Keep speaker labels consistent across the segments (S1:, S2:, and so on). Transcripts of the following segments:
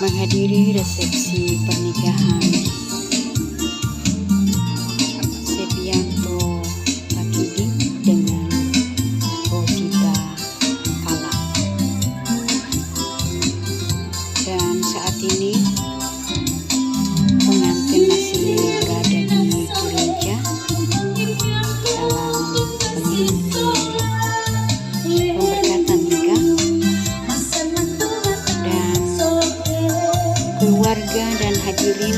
S1: menghadiri resepsi pernikahan Sepianto Takidik dengan Rosita Kala. Dan saat ini pengantin masih berada di gereja dalam mengikuti pemberkatan nikah, dan keluarga dan hadirin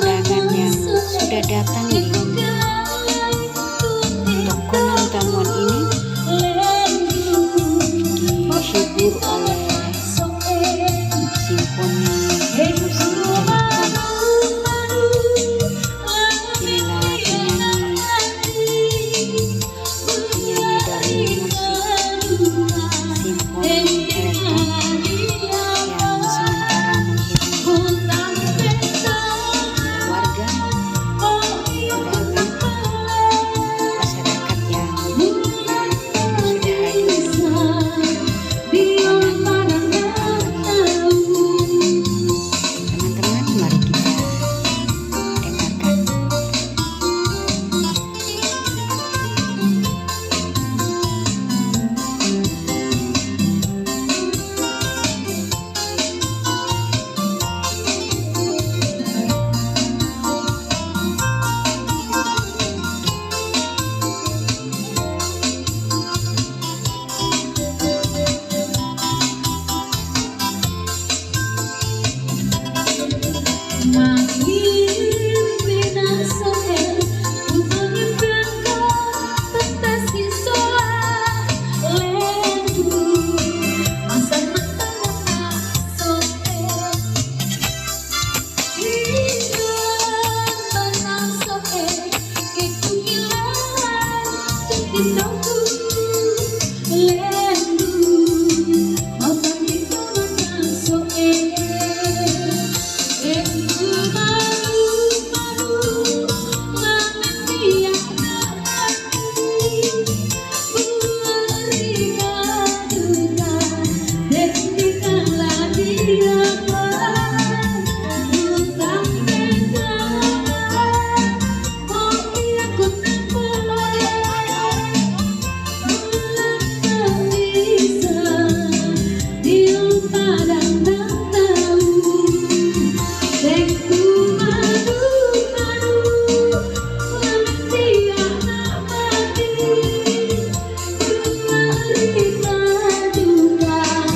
S1: undangan yang sudah datang di tokonan tamuan ini dihibur oleh simfoni musik elektron. Inilah penyanyi dari musik simfoni elektron yang sementara menghibur keluarga, undangan, masyarakat yang sudah hadir di tokonan tamuan ini. Teman-teman, mari kita dengarkan.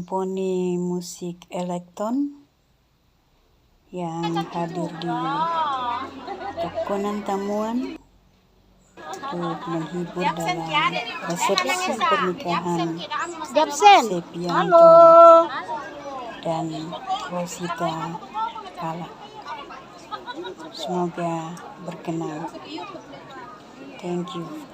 S1: Simfoni Musik Elektron yang hadir di Kekonan Tamuan untuk menghibur dalam resepsi pernikahan Sepianto dan Rosita Kala. Semoga berkenan. Thank you.